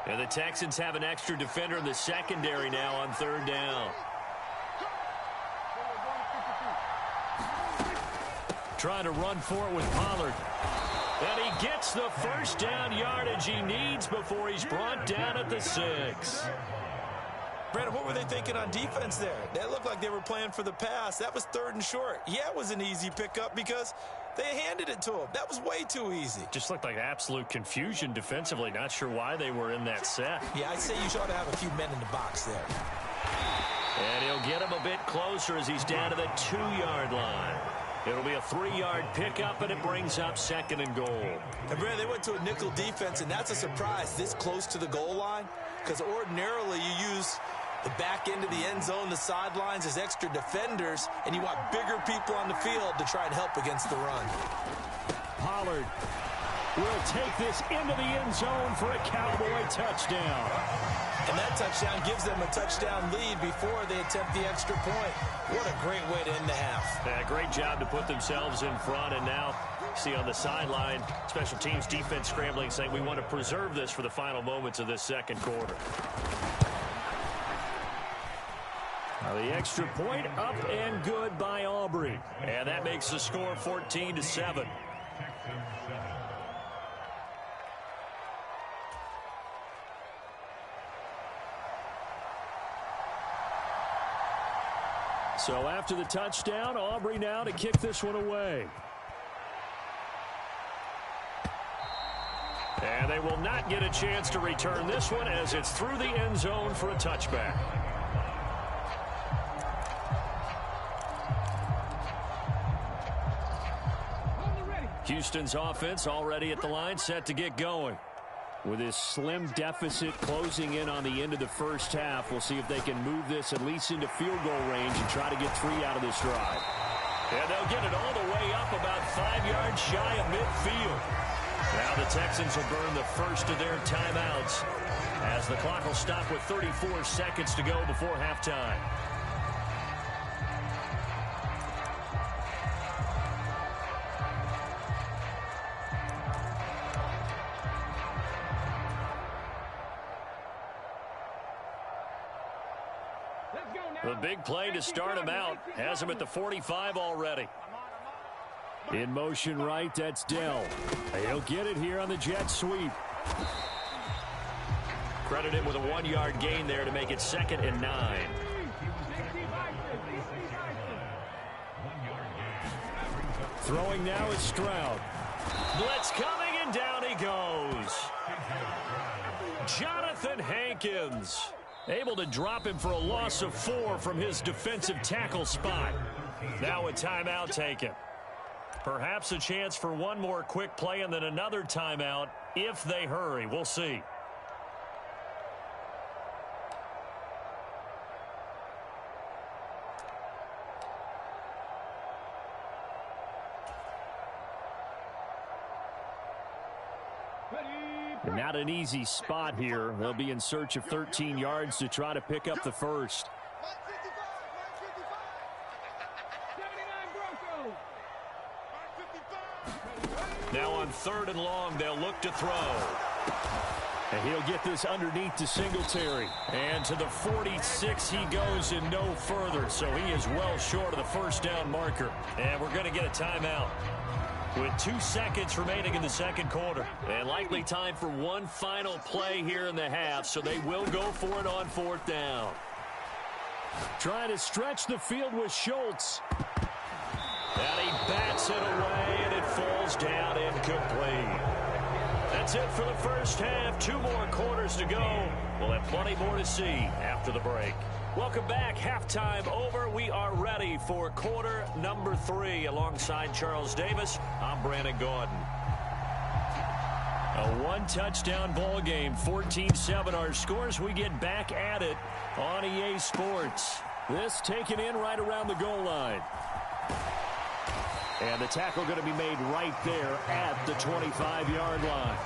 And the Texans have an extra defender in the secondary now on third down. Trying to run for it with Pollard. And he gets the first down yardage he needs before he's brought down at the 6. Brandon, what were they thinking on defense there? That looked like they were playing for the pass. That was 3rd and short. Yeah, it was an easy pickup because they handed it to him. That was way too easy. Just looked like absolute confusion defensively. Not sure why they were in that set. Yeah, I'd say you ought to have a few men in the box there. And he'll get him a bit closer as he's down to the 2-yard line. It'll be a 3-yard pickup, and it brings up 2nd and goal. And, Brandon, they went to a nickel defense, and that's a surprise this close to the goal line because ordinarily you use the back end of the end zone, the sidelines as extra defenders, and you want bigger people on the field to try and help against the run. Pollard will take this into the end zone for a Cowboy touchdown. And that touchdown gives them a touchdown lead before they attempt the extra point. What a great way to end the half. Yeah, great job to put themselves in front, and now see on the sideline, special teams defense scrambling, saying we want to preserve this for the final moments of this second quarter. Now the extra point up and good by Aubrey. And that makes the score 14-7. So after the touchdown, Aubrey now to kick this one away. And they will not get a chance to return this one as it's through the end zone for a touchback. Houston's offense already at the line, set to get going. With his slim deficit closing in on the end of the first half, we'll see if they can move this at least into field goal range and try to get 3 out of this drive. And they'll get it all the way up about 5 yards shy of midfield. Now the Texans will burn the first of their timeouts as the clock will stop with 34 seconds to go before halftime. The big play to start him out has him at the 45 already. In motion right, that's Dell. He'll get it here on the jet sweep. Credit him with a 1-yard gain there to make it 2nd and 9. Throwing now is Stroud. Blitz coming, and down he goes. Jonathan Hankins able to drop him for a loss of 4 from his defensive tackle spot. Now a timeout taken. Perhaps a chance for one more quick play and then another timeout if they hurry. We'll see. Not an easy spot here. They'll be in search of 13 yards to try to pick up the first. Now on 3rd and long, they'll look to throw. And he'll get this underneath to Singletary. And to the 46 he goes and no further. So he is well short of the first down marker. And we're going to get a timeout with 2 seconds remaining in the second quarter. And likely time for one final play here in the half, so they will go for it on 4th down. Trying to stretch the field with Schultz. And he bats it away, and it falls down incomplete. That's it for the first half. 2 more quarters to go. We'll have plenty more to see after the break. Welcome back. Halftime over. We are ready for quarter number 3. Alongside Charles Davis, I'm Brandon Gaudin. A 1-touchdown ball game, 14-7 our scores. We get back at it on EA Sports. This taken in right around the goal line. And the tackle going to be made right there at the 25-yard line.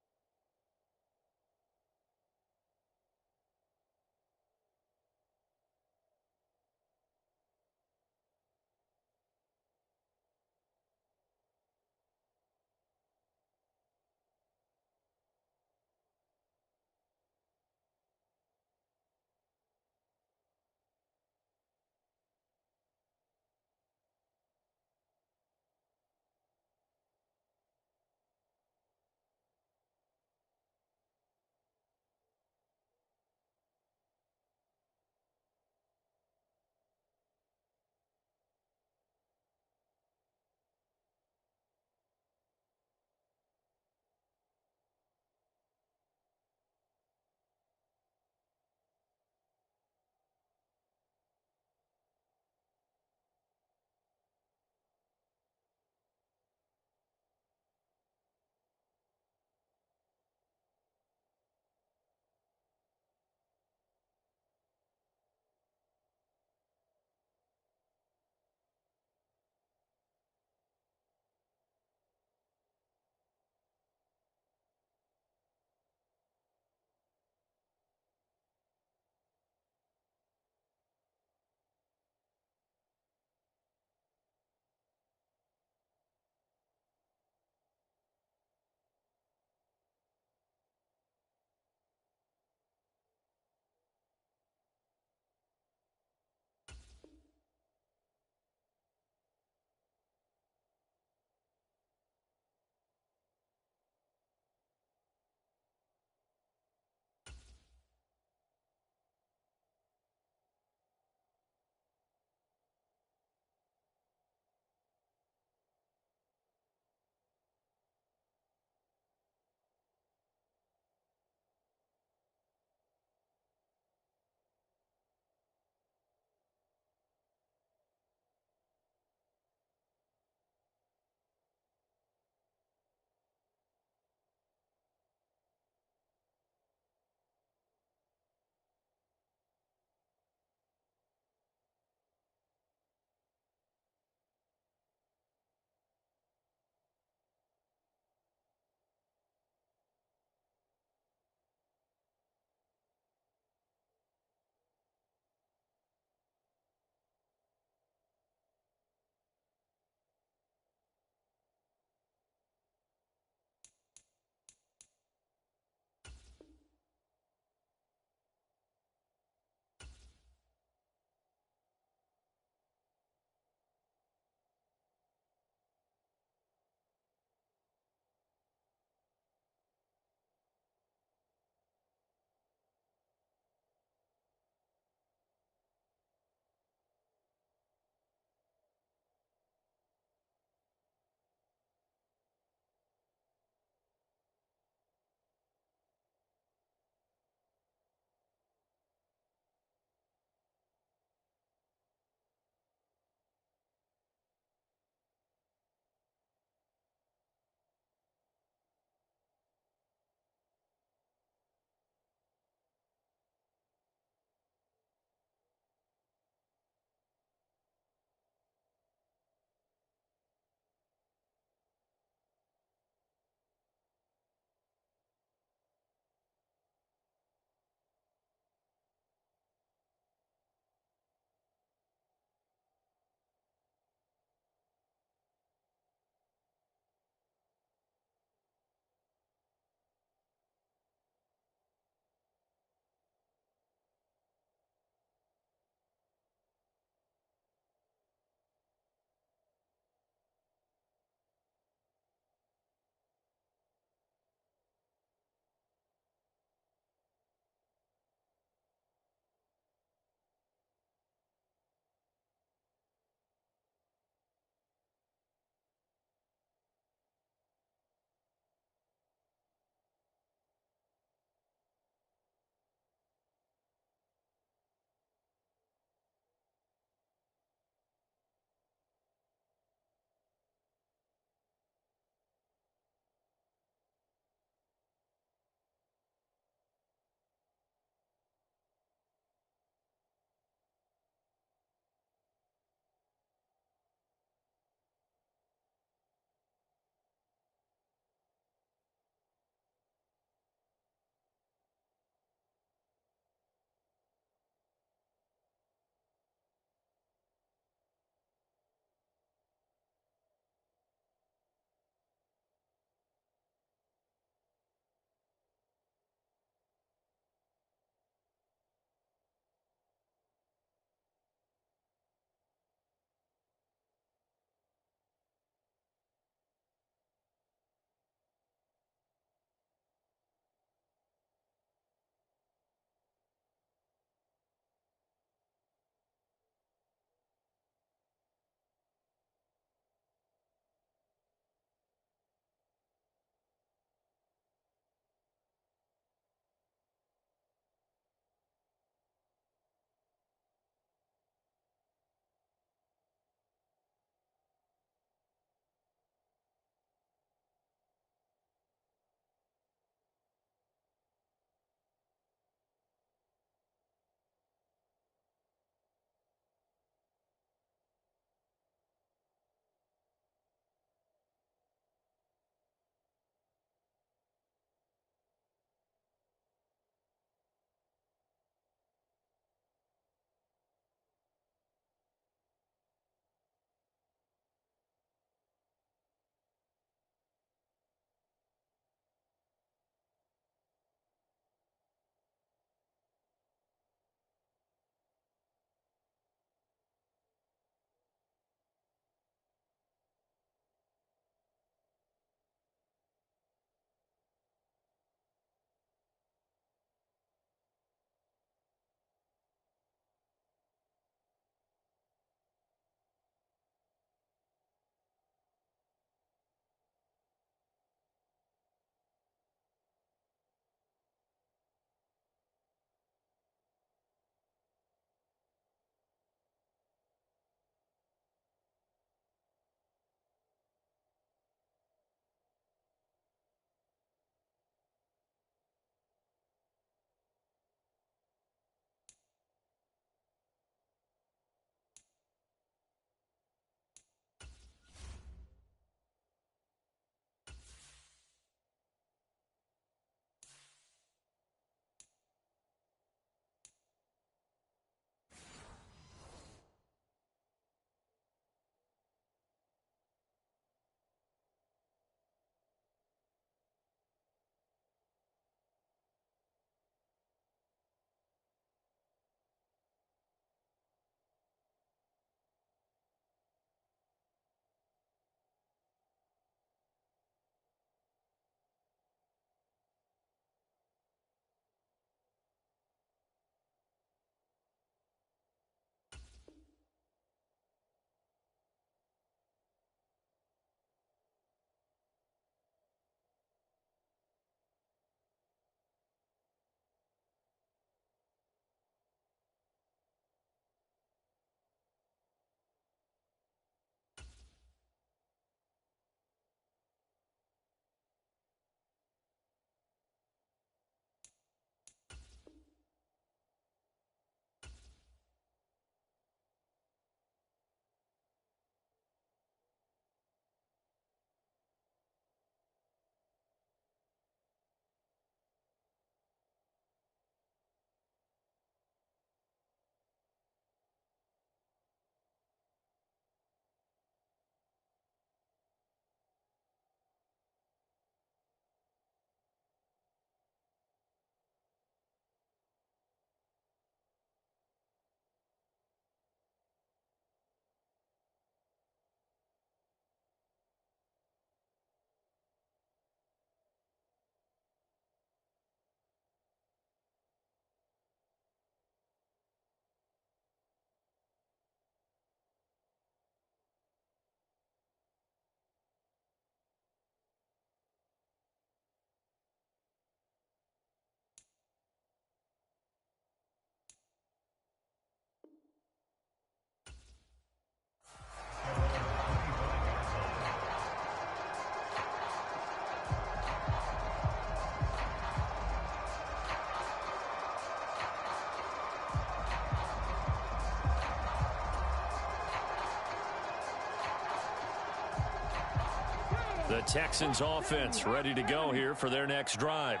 The Texans offense ready to go here for their next drive.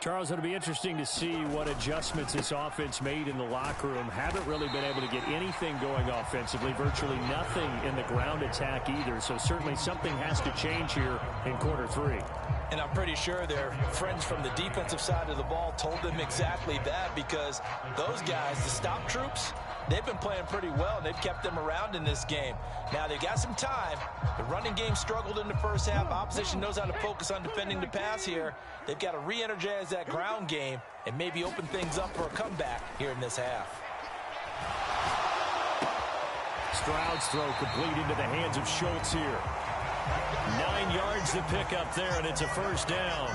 Charles, it'll be interesting to see what adjustments this offense made in the locker room. Haven't really been able to get anything going offensively, virtually nothing in the ground attack either. So certainly something has to change here in quarter three. And I'm pretty sure their friends from the defensive side of the ball told them exactly that, because those guys, the stop troops, they've been playing pretty well, and they've kept them around in this game. Now, they've got some time. The running game struggled in the first half. Opposition knows how to focus on defending the pass here. They've got to re-energize that ground game and maybe open things up for a comeback here in this half. Stroud's throw complete into the hands of Schultz here. 9 yards to pick up there, and it's a first down.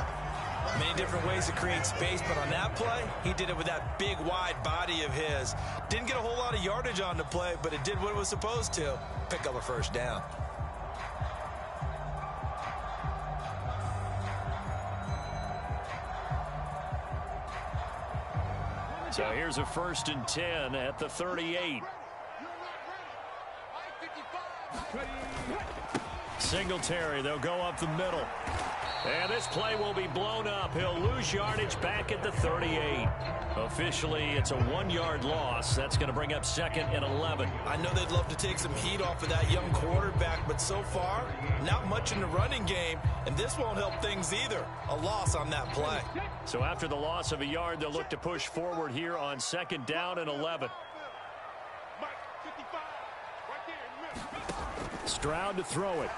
Many different ways to create space, but on that play, he did it with that big, wide body of his. Didn't get a whole lot of yardage on the play, but it did what it was supposed to. Pick up a first down. So here's a 1st and 10 at the 38. Singletary, they'll go up the middle. And this play will be blown up. He'll lose yardage back at the 38. Officially, it's a 1-yard loss. That's going to bring up 2nd and 11. I know they'd love to take some heat off of that young quarterback, but so far, not much in the running game, and this won't help things either. A loss on that play. So after the loss of a yard, they'll look to push forward here on 2nd down and 11. Stroud to throw it.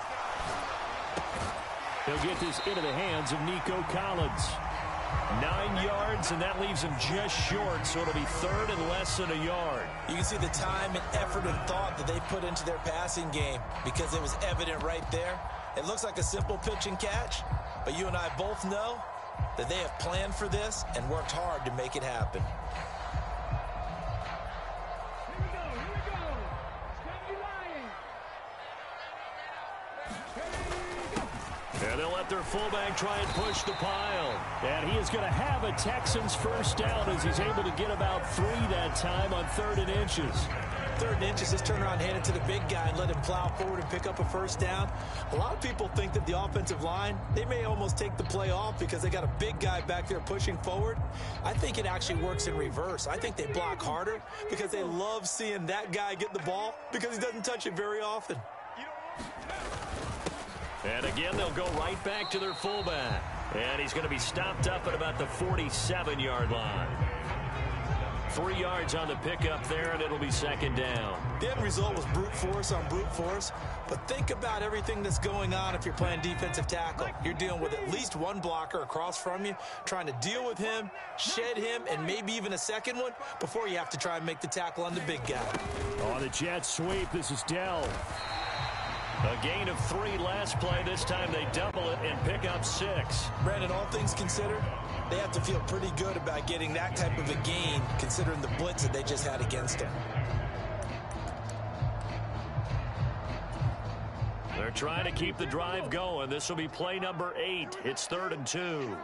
He'll get this into the hands of Nico Collins. 9 yards, and that leaves him just short, so it'll be 3rd and less than a yard. You can see the time and effort and thought that they put into their passing game, because it was evident right there. It looks like a simple pitch and catch, but you and I both know that they have planned for this and worked hard to make it happen. And they'll let their fullback try and push the pile. And he is going to have a Texans first down as he's able to get about 3 that time on 3rd and inches. 3rd and inches, just turn around, hand it to the big guy, and let him plow forward and pick up a first down. A lot of people think that the offensive line, they may almost take the play off because they got a big guy back there pushing forward. I think it actually works in reverse. I think they block harder because they love seeing that guy get the ball because he doesn't touch it very often. And again, they'll go right back to their fullback. And he's going to be stopped up at about the 47-yard line. 3 yards on the pickup there, and it'll be 2nd down. The end result was brute force on brute force. But think about everything that's going on if you're playing defensive tackle. You're dealing with at least one blocker across from you, trying to deal with him, shed him, and maybe even a second one before you have to try and make the tackle on the big guy. On the jet sweep, this is Dell. A gain of 3 last play. This time they double it and pick up 6. Brandon, all things considered, they have to feel pretty good about getting that type of a gain considering the blitz that they just had against them. They're trying to keep the drive going. This will be play number 8. It's 3rd and 2.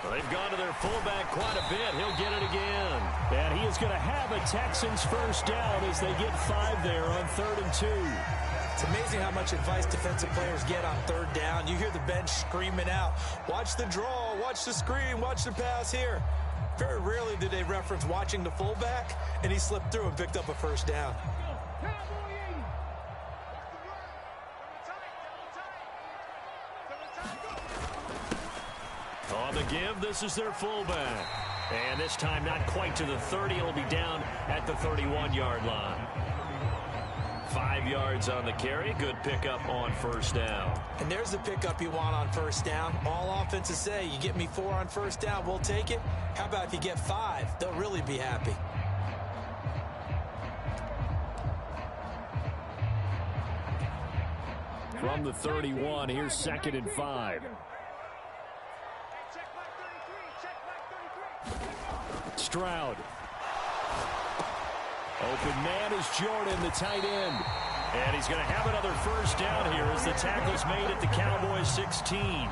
Well, they've gone to their fullback quite a bit. He'll get it again. And he is going to have a Texans first down as they get 5 there on 3rd and 2. It's amazing how much advice defensive players get on 3rd down. You hear the bench screaming out, watch the draw, watch the screen, watch the pass here. Very rarely do they reference watching the fullback, and he slipped through and picked up a first down. On the give, this is their fullback. And this time not quite to the 30. It'll be down at the 31-yard line. 5 yards on the carry. Good pickup on first down. And there's the pickup you want on first down. All offenses say, you get me 4 on first down, we'll take it. How about if you get 5? They'll really be happy. From the 31, here's 2nd and 5. Stroud. Open man is Jordan, the tight end. And he's going to have another first down here as the tackle's made at the Cowboys 16.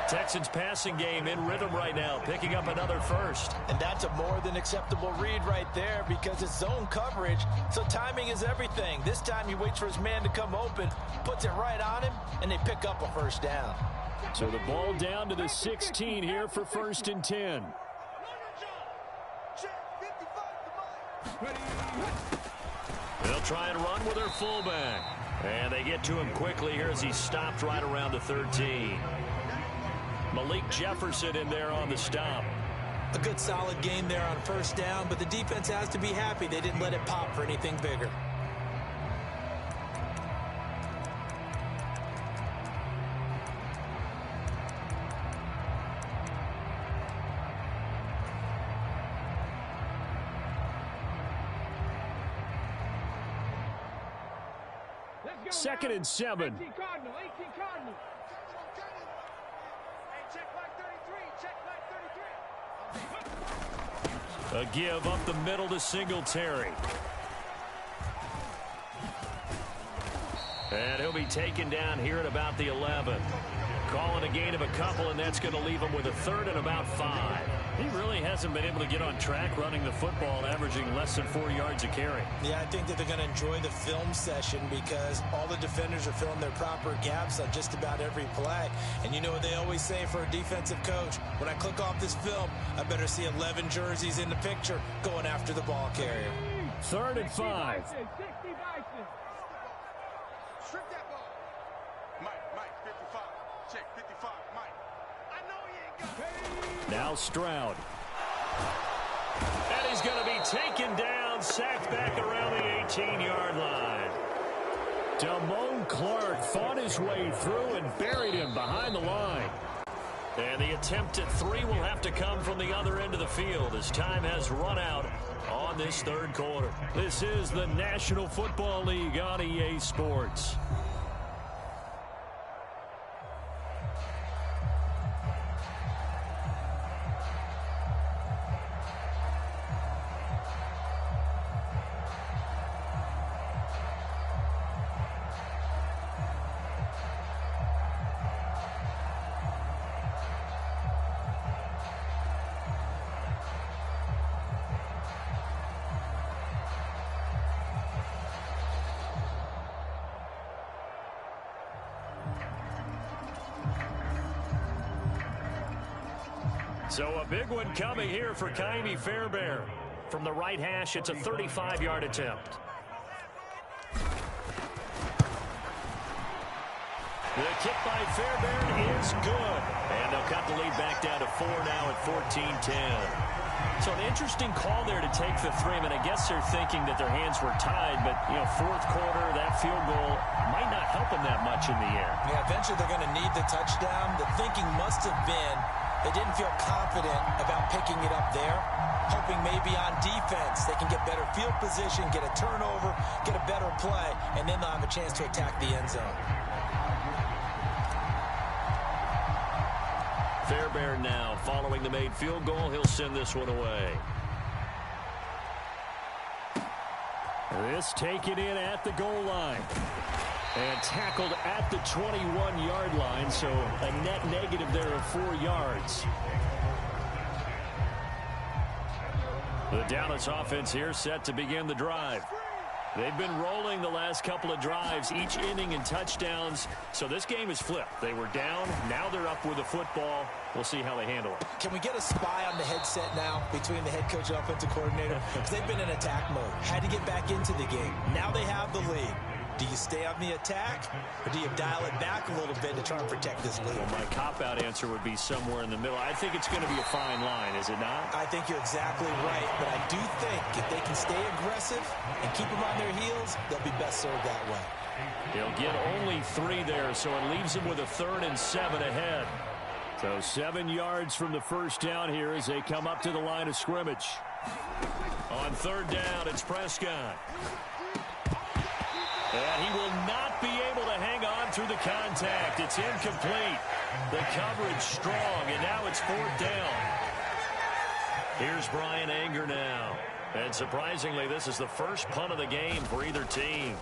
Texans passing game in rhythm right now, picking up another first. And that's a more than acceptable read right there because it's zone coverage, so timing is everything. This time he waits for his man to come open, puts it right on him, and they pick up a first down. So the ball down to the 16 here for 1st and 10. They'll try and run with their fullback. And they get to him quickly here as he's stopped right around the 13. Malik Jefferson in there on the stop. A good solid game there on first down, but the defense has to be happy they didn't let it pop for anything bigger. Second and 7. 18 Cardinal. Check flag 33. A give up the middle to Singletary. And he'll be taken down here at about the 11. Calling a gain of a couple, and that's going to leave him with a third and about 5. He really hasn't been able to get on track running the football, averaging less than 4 yards a carry. Yeah, I think that they're going to enjoy the film session because all the defenders are filling their proper gaps on just about every play. And you know what they always say for a defensive coach? When I click off this film, I better see 11 jerseys in the picture going after the ball carrier. 3rd and 5. 60 Bison. Strip that ball. Mike, 55. Check 55, Mike. I know he ain't got it. Now Stroud. And he's going to be taken down, sacked back around the 18-yard line. Damone Clark fought his way through and buried him behind the line. And the attempt at 3 will have to come from the other end of the field as time has run out on this third quarter. This is the National Football League on EA Sports. So a big one coming here for Ka'imi Fairbairn. From the right hash, it's a 35-yard attempt. The kick by Fairbairn is good. And they'll cut the lead back down to 4 now at 14-10. So an interesting call there to take the 3. I mean, I guess they're thinking that their hands were tied, but, you know, fourth quarter, that field goal might not help them that much in the air. Yeah, eventually they're going to need the touchdown. The thinking must have been they didn't feel confident about picking it up there, hoping maybe on defense they can get better field position, get a turnover, get a better play, and then they'll have a chance to attack the end zone. Fairbairn now following the made field goal. He'll send this one away. This taken in at the goal line. And tackled at the 21-yard line, so a net negative there of 4 yards. The Dallas offense here set to begin the drive. They've been rolling the last couple of drives, each inning in touchdowns. So this game is flipped. They were down. Now they're up with the football. We'll see how they handle it. Can we get a spy on the headset now between the head coach and offensive coordinator? Because they've been in attack mode. Had to get back into the game. Now they have the lead. Do you stay on the attack, or do you dial it back a little bit to try and protect this lead? Well, my cop-out answer would be somewhere in the middle. I think it's going to be a fine line, is it not? I think you're exactly right, but I do think if they can stay aggressive and keep them on their heels, they'll be best served that way. He'll get only 3 there, so it leaves him with a 3rd and 7 ahead. So 7 yards from the first down here as they come up to the line of scrimmage. On 3rd down, it's Prescott. And he will not be able to hang on through the contact. It's incomplete. The coverage strong, and now it's 4th down. Here's Brian Anger now. And surprisingly, this is the first punt of the game for either team.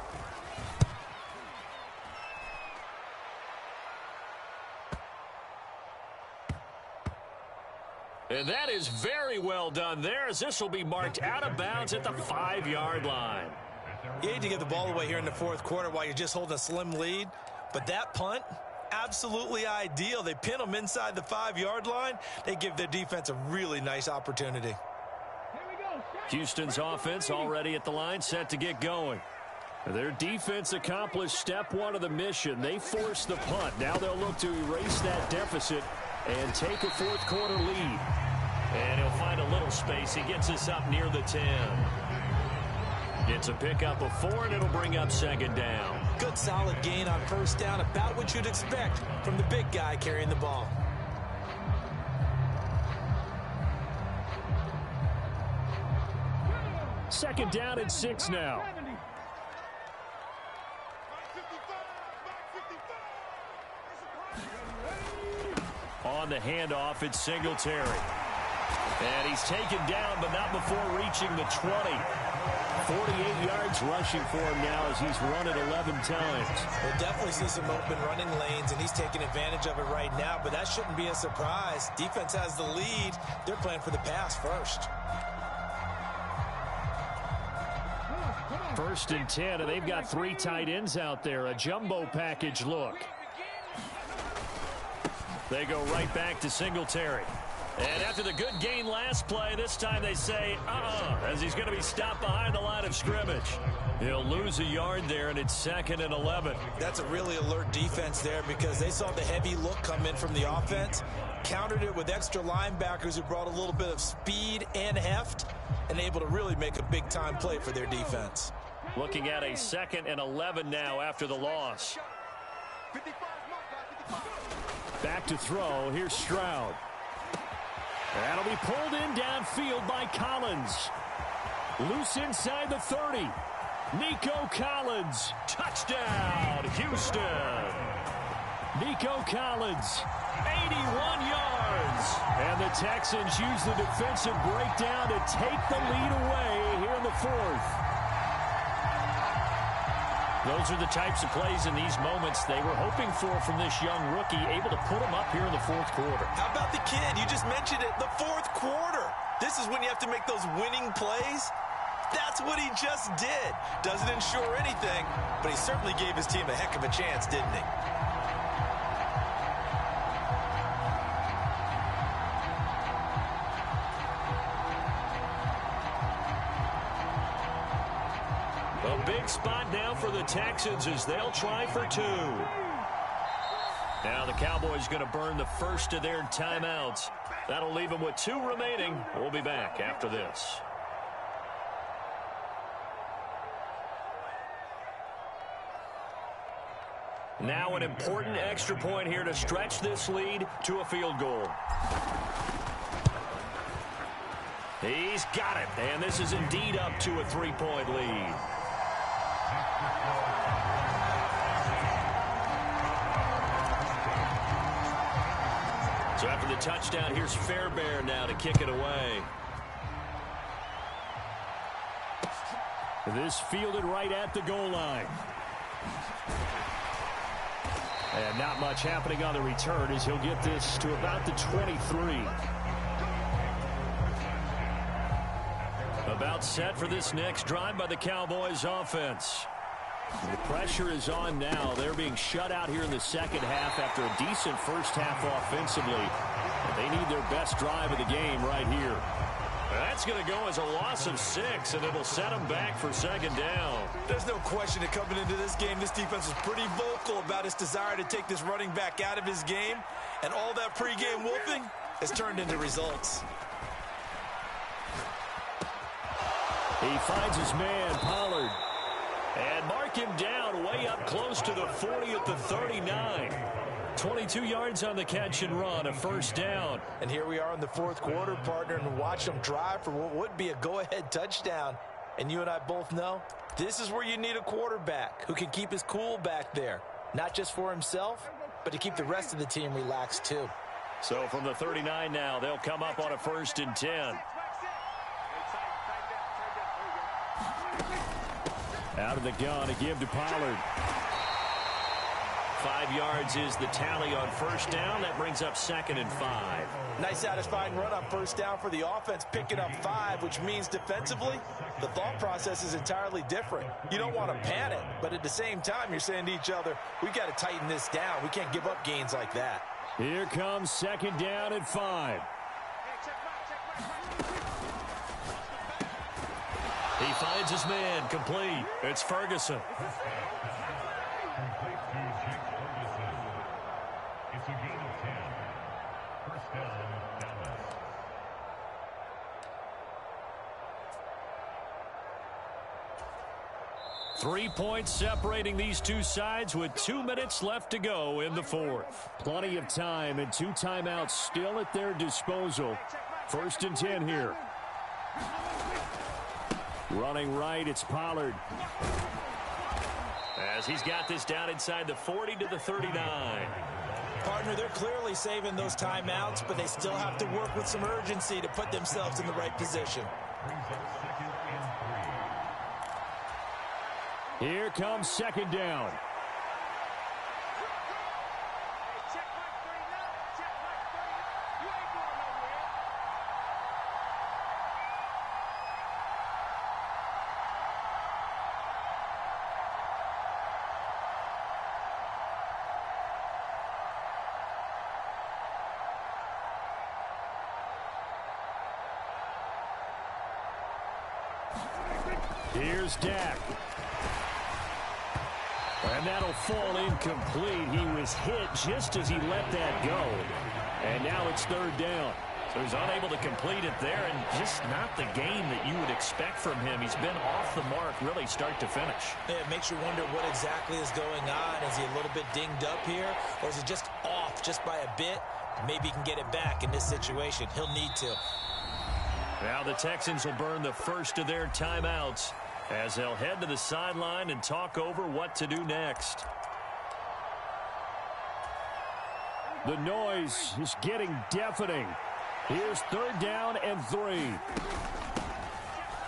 And that is very well done there, as this will be marked out of bounds at the 5-yard line. You hate to give the ball away here in the fourth quarter while you're just holding a slim lead, but that punt, absolutely ideal. They pin them inside the 5-yard line. They give their defense a really nice opportunity. Houston's offense already at the line, set to get going. Their defense accomplished step one of the mission. They forced the punt. Now they'll look to erase that deficit and take a fourth quarter lead. And he'll find a little space. He gets us up near the 10. Gets a pickup of 4, and it'll bring up second down. Good solid gain on first down, about what you'd expect from the big guy carrying the ball. Second down and 6 now. On the handoff, it's Singletary. And he's taken down, but not before reaching the 20. 48 yards rushing for him now as he's run it 11 times. We'll definitely see some open running lanes, and he's taking advantage of it right now, but that shouldn't be a surprise. Defense has the lead. They're playing for the pass first. First and 10, and they've got 3 tight ends out there. A jumbo package look. They go right back to Singletary. And after the good gain last play, this time they say, as he's going to be stopped behind the line of scrimmage. He'll lose a yard there, and it's 2nd and 11. That's a really alert defense there because they saw the heavy look come in from the offense, countered it with extra linebackers who brought a little bit of speed and heft, and able to really make a big-time play for their defense. Looking at a 2nd and 11 now after the loss. Back to throw. Here's Stroud. That'll be pulled in downfield by Collins. Loose inside the 30. Nico Collins. Touchdown, Houston. Nico Collins, 81 yards. And the Texans use the defensive breakdown to take the lead away here in the 4th. Those are the types of plays in these moments they were hoping for from this young rookie, able to put them up here in the 4th quarter. How about the kid? You just mentioned it, the 4th quarter. This is when you have to make those winning plays. That's what he just did. Doesn't ensure anything, but he certainly gave his team a heck of a chance, didn't he? A big spot now for the Texans as they'll try for 2. Now the Cowboys going to burn the first of their timeouts. That'll leave them with 2 remaining. We'll be back after this. Now an important extra point here to stretch this lead to a field goal. He's got it, and this is indeed up to a 3-point lead. So after the touchdown, here's Fairbairn now to kick it away. This fielded right at the goal line. And not much happening on the return as he'll get this to about the 23. About set for this next drive by the Cowboys offense. The pressure is on now. They're being shut out here in the second half after a decent first half offensively. They need their best drive of the game right here. That's going to go as a loss of 6, and it'll set them back for second down. There's no question that coming into this game, this defense was pretty vocal about its desire to take this running back out of his game, and all that pregame wolfing has turned into results. He finds his man, Pollard. And mark him down way up close to the 40 at the 39. 22 yards on the catch and run, a first down. And here we are in the 4th quarter, partner, and watch them drive for what would be a go-ahead touchdown. And you and I both know this is where you need a quarterback who can keep his cool back there. Not just for himself, but to keep the rest of the team relaxed too. So from the 39 now, they'll come up on a 1st and 10. Out of the gun, a give to Pollard. 5 yards is the tally on first down. That brings up 2nd and 5. Nice satisfying run on first down for the offense, picking up 5, which means defensively, the thought process is entirely different. You don't want to panic, but at the same time, you're saying to each other, we've got to tighten this down. We can't give up gains like that. Here comes 2nd down and 5. He finds his man, complete. It's Ferguson. It's a gain of 10. First down, Dallas. Three points separating these two sides with 2 minutes left to go in the fourth. Plenty of time and 2 timeouts still at their disposal. 1st and 10 here. Running right, it's Pollard. As he's got this down inside the 40 to the 39. Partner, they're clearly saving those timeouts, but they still have to work with some urgency to put themselves in the right position. Here comes 2nd down. Here's Dak. And that'll fall incomplete. He was hit just as he let that go. And now it's 3rd down. So he's unable to complete it there, and just not the game that you would expect from him. He's been off the mark really start to finish. Yeah, it makes you wonder what exactly is going on. Is he a little bit dinged up here, or is he just off just by a bit? Maybe he can get it back in this situation. He'll need to. Now the Texans will burn the first of their timeouts as they'll head to the sideline and talk over what to do next. The noise is getting deafening. Here's 3rd down and 3.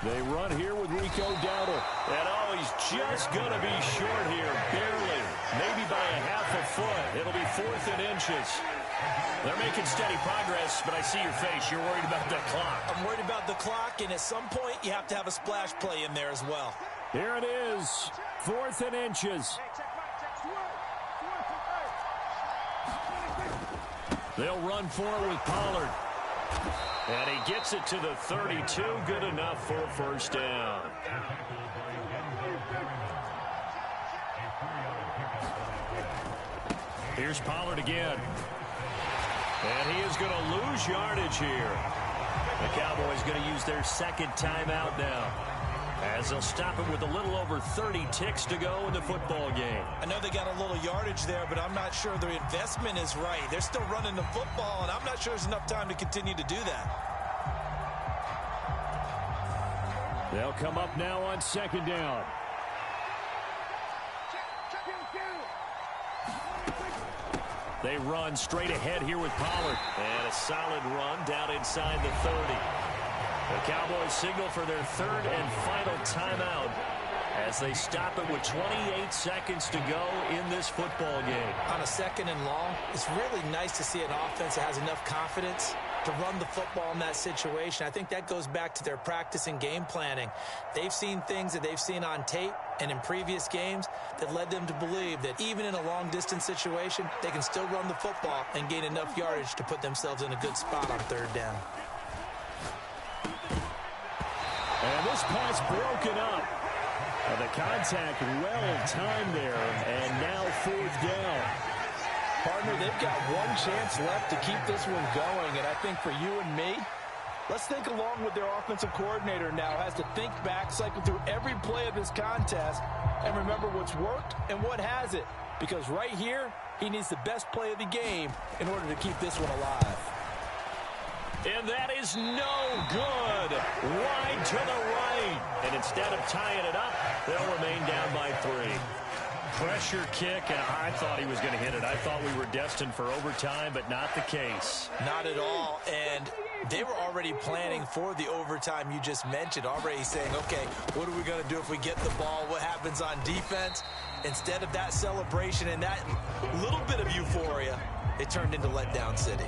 They run here with Rico Dowdle. And he's just going to be short here, barely. Maybe by a half a foot. It'll be 4th and inches. They're making steady progress, but I see your face. You're worried about the clock. I'm worried about the clock, and at some point, you have to have a splash play in there as well. Here it is, 4th and inches. They'll run forward with Pollard. And he gets it to the 32. Good enough for a first down. Here's Pollard again. And he is going to lose yardage here. The Cowboys going to use their 2nd timeout now, as they'll stop it with a little over 30 ticks to go in the football game. I know they got a little yardage there, but I'm not sure their investment is right. They're still running the football, and I'm not sure there's enough time to continue to do that. They'll come up now on 2nd down. They run straight ahead here with Pollard. And a solid run down inside the 30. The Cowboys signal for their 3rd and final timeout as they stop it with 28 seconds to go in this football game. On a 2nd and long, it's really nice to see an offense that has enough confidence to run the football in that situation. I think that goes back to their practice and game planning. They've seen things that they've seen on tape and in previous games that led them to believe that even in a long-distance situation, they can still run the football and gain enough yardage to put themselves in a good spot on 3rd down. And this pass broken up. The contact well timed there, and now 4th down. Partner, they've got one chance left to keep this one going, and I think for you and me, let's think along with their offensive coordinator now, has to think back, cycle through every play of this contest, and remember what's worked and what hasn't. Because right here, he needs the best play of the game in order to keep this one alive. And that is no good. Wide to the right. And instead of tying it up, they'll remain down by 3. Pressure kick, and I thought he was going to hit it. I thought we were destined for overtime, but not the case. Not at all. And they were already planning for the overtime you just mentioned, already saying, okay, what are we going to do if we get the ball? What happens on defense? Instead of that celebration and that little bit of euphoria, it turned into letdown city.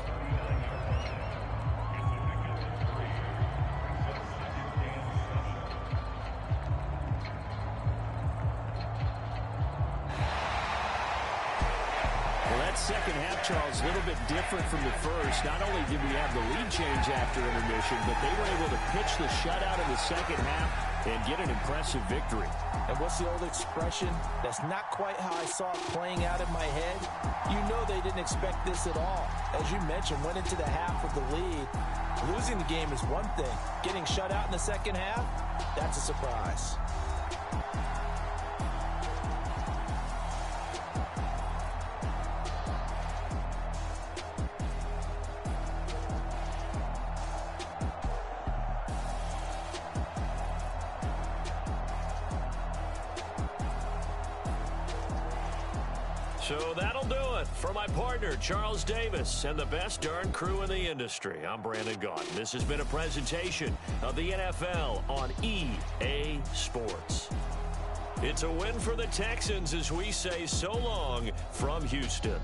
Second half, Charles, a little bit different from the first. Not only did we have the lead change after intermission, but they were able to pitch the shutout in the second half and get an impressive victory. And what's the old expression? That's not quite how I saw it playing out in my head. You know they didn't expect this at all. As you mentioned, went into the half with the lead. Losing the game is one thing. Getting shut out in the second half, that's a surprise. So that'll do it for my partner, Charles Davis, and the best darn crew in the industry. I'm Brandon Gaudin. This has been a presentation of the NFL on EA Sports. It's a win for the Texans as we say so long from Houston.